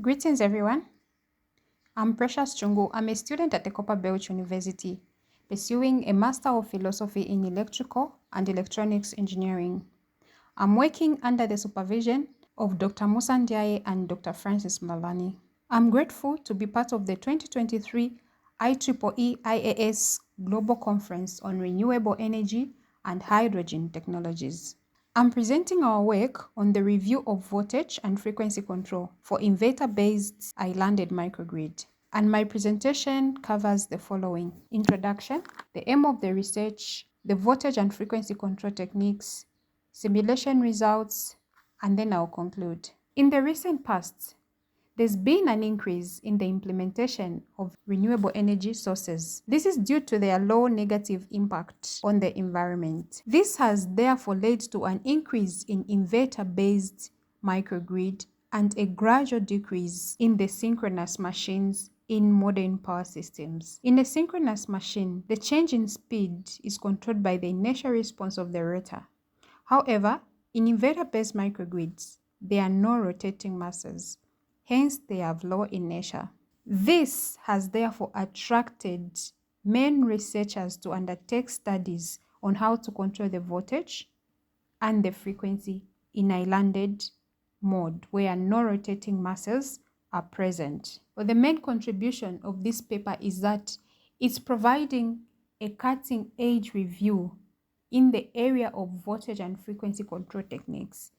Greetings everyone. I'm Precious Chungu. I'm a student at the Copper Belt University, pursuing a Master of Philosophy in Electrical and Electronics Engineering. I'm working under the supervision of Dr. Musa Ndiaye and Dr. Francis Malani. I'm grateful to be part of the 2023 IEEE IAS Global Conference on Renewable Energy and Hydrogen Technologies. I'm presenting our work on the review of voltage and frequency control for inverter-based islanded microgrid. And my presentation covers the following: introduction, the aim of the research, the voltage and frequency control techniques, simulation results, and then I'll conclude. In the recent past, there's been an increase in the implementation of renewable energy sources. This is due to their low negative impact on the environment. This has therefore led to an increase in inverter-based microgrid and a gradual decrease in the synchronous machines in modern power systems. In a synchronous machine, the change in speed is controlled by the inertial response of the rotor. However, in inverter-based microgrids, there are no rotating masses. Hence, they have low inertia. This has therefore attracted many researchers to undertake studies on how to control the voltage and the frequency in islanded mode where no rotating masses are present. But the main contribution of this paper is that it's providing a cutting-edge review in the area of voltage and frequency control techniques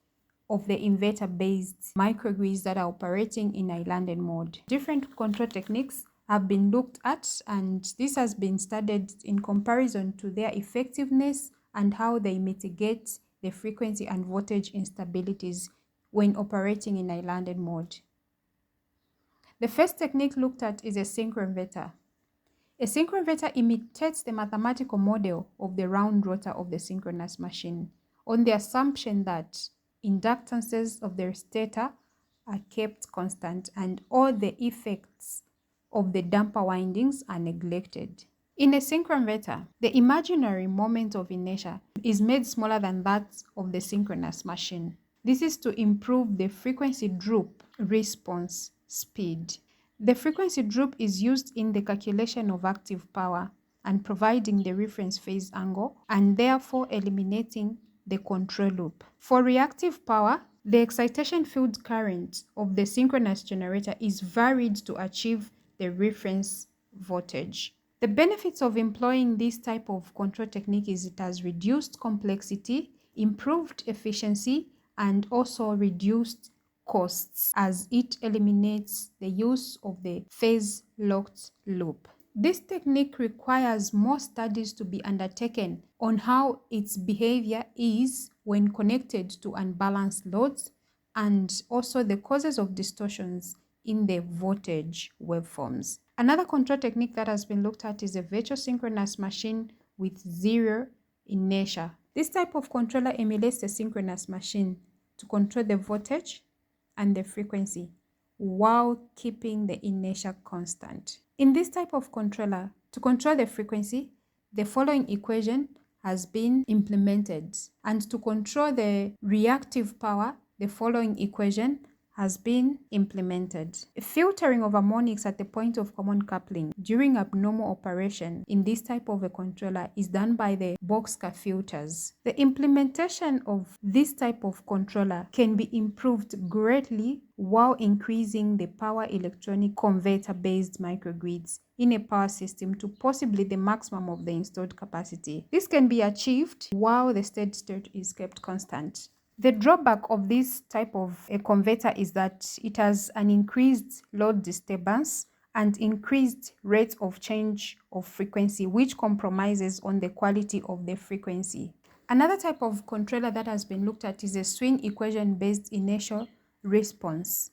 of the inverter-based microgrids that are operating in islanded mode. Different control techniques have been looked at, and this has been studied in comparison to their effectiveness and how they mitigate the frequency and voltage instabilities when operating in islanded mode. The first technique looked at is a synchroinverter. A synchroinverter imitates the mathematical model of the round rotor of the synchronous machine on the assumption that inductances of the stator are kept constant and all the effects of the damper windings are neglected. In a synchroinverter, the imaginary moment of inertia is made smaller than that of the synchronous machine. This is to improve the frequency droop response speed. The frequency droop is used in the calculation of active power and providing the reference phase angle and therefore eliminating the control loop. For reactive power, the excitation field current of the synchronous generator is varied to achieve the reference voltage. The benefits of employing this type of control technique is it has reduced complexity, improved efficiency, and also reduced costs as it eliminates the use of the phase-locked loop. This technique requires more studies to be undertaken on how its behavior is when connected to unbalanced loads and also the causes of distortions in the voltage waveforms. Another control technique that has been looked at is a virtual synchronous machine with zero inertia. This type of controller emulates the synchronous machine to control the voltage and the frequency while keeping the inertia constant. In this type of controller, to control the frequency, the following equation has been implemented, and to control the reactive power, the following equation has been implemented. Filtering of harmonics at the point of common coupling during abnormal operation in this type of a controller is done by the Boxcar filters. The implementation of this type of controller can be improved greatly while increasing the power electronic converter-based microgrids in a power system to possibly the maximum of the installed capacity. This can be achieved while the steady state is kept constant. The drawback of this type of a converter is that it has an increased load disturbance and increased rate of change of frequency, which compromises on the quality of the frequency. Another type of controller that has been looked at is a swing equation-based inertial response.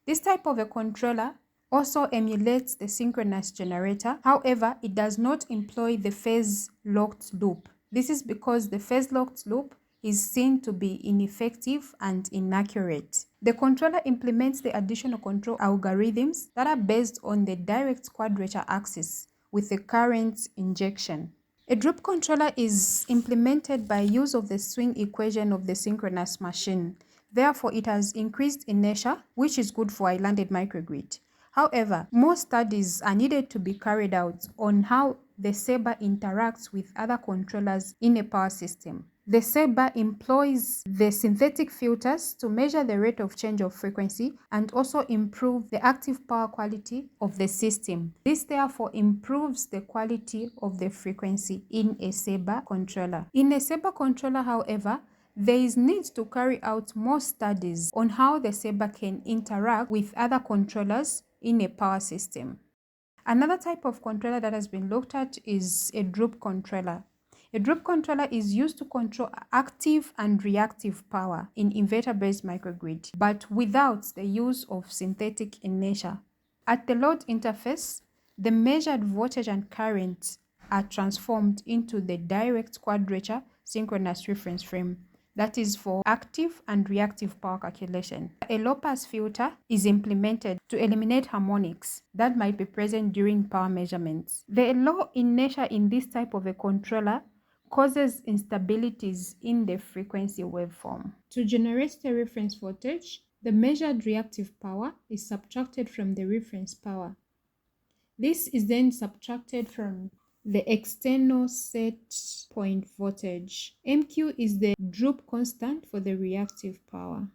This type of a controller also emulates the synchronous generator. However, it does not employ the phase-locked loop. This is because the phase-locked loop is seen to be ineffective and inaccurate. The controller implements the additional control algorithms that are based on the direct quadrature axis with the current injection. A droop controller is implemented by use of the swing equation of the synchronous machine. Therefore, it has increased inertia, which is good for islanded microgrid. However, more studies are needed to be carried out on how the saber interacts with other controllers in a power system. The saber employs the synthetic filters to measure the rate of change of frequency and also improve the active power quality of the system. This therefore improves the quality of the frequency in a saber controller. In a saber controller, however, there is need to carry out more studies on how the saber can interact with other controllers in a power system. Another type of controller that has been looked at is a droop controller. A droop controller is used to control active and reactive power in inverter-based microgrid, but without the use of synthetic inertia. At the load interface, the measured voltage and current are transformed into the direct quadrature synchronous reference frame. That is for active and reactive power calculation. A low-pass filter is implemented to eliminate harmonics that might be present during power measurements. The low inertia in this type of a controller causes instabilities in the frequency waveform. To generate the reference voltage, the measured reactive power is subtracted from the reference power. This is then subtracted from the external set point voltage. MQ is the droop constant for the reactive power.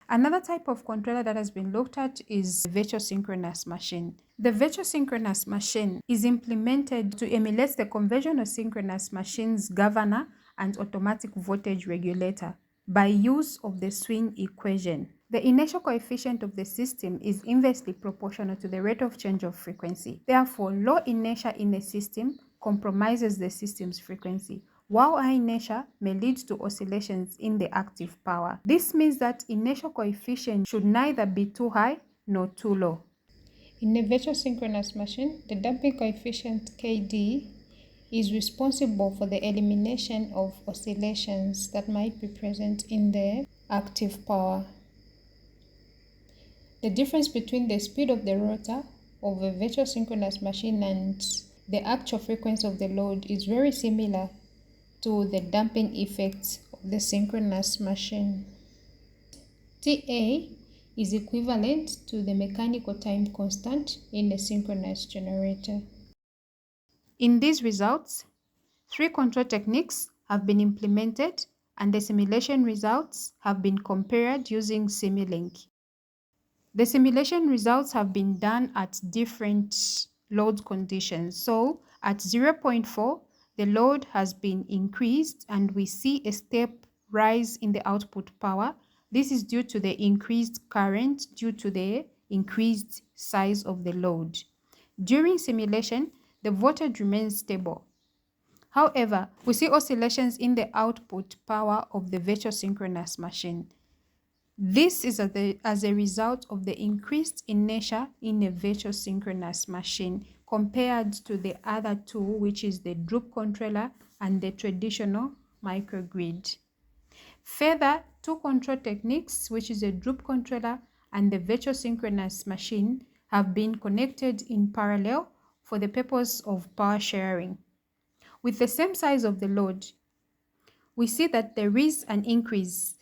Another type of controller that has been looked at is the virtual synchronous machine. The virtual synchronous machine is implemented to emulate the conventional synchronous machine's governor and automatic voltage regulator by use of the swing equation. The inertial coefficient of the system is inversely proportional to the rate of change of frequency. Therefore, low inertia in a system compromises the system's frequency, while high inertia may lead to oscillations in the active power. This means that inertial coefficient should neither be too high nor too low. In a virtual synchronous machine, the damping coefficient Kd is responsible for the elimination of oscillations that might be present in the active power. The difference between the speed of the rotor of a virtual synchronous machine and the actual frequency of the load is very similar to the damping effects of the synchronous machine. TA is equivalent to the mechanical time constant in a synchronous generator. In these results, 3 control techniques have been implemented and the simulation results have been compared using Simulink. The simulation results have been done at different load conditions. So at 0.4, the load has been increased and we see a step rise in the output power. This is due to the increased current due to the increased size of the load. During simulation, the voltage remains stable. However, we see oscillations in the output power of the virtual synchronous machine. This is as a result of the increased inertia in a virtual synchronous machine compared to the other two, which is the droop controller and the traditional microgrid. Further, 2 control techniques, which is a droop controller and the virtual synchronous machine, have been connected in parallel for the purpose of power sharing. With the same size of the load, we see that there is an increase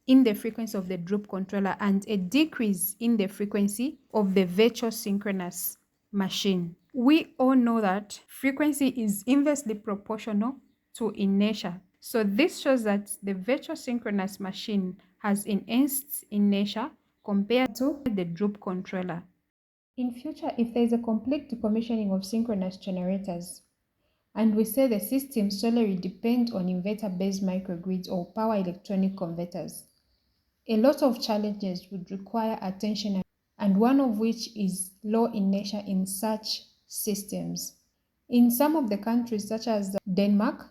in the frequency of the droop controller and a decrease in the frequency of the virtual synchronous machine. We all know that frequency is inversely proportional to inertia. So this shows that the virtual synchronous machine has enhanced inertia compared to the droop controller. In future, if there is a complete decommissioning of synchronous generators, and we say the system solely depends on inverter-based microgrids or power electronic converters, a lot of challenges would require attention, and one of which is low inertia in such systems. In some of the countries such as Denmark,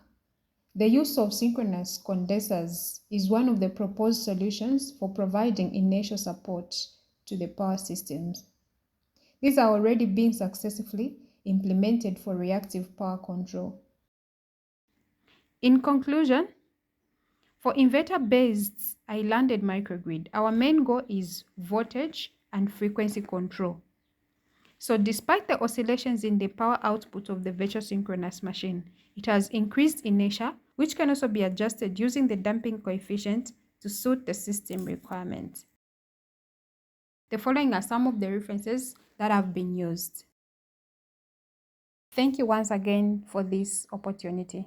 the use of synchronous condensers is one of the proposed solutions for providing inertial support to the power systems. These are already being successfully implemented for reactive power control. In conclusion, for inverter-based islanded microgrid, our main goal is voltage and frequency control. So despite the oscillations in the power output of the virtual synchronous machine, it has increased inertia, which can also be adjusted using the damping coefficient to suit the system requirement. The following are some of the references that have been used. Thank you once again for this opportunity.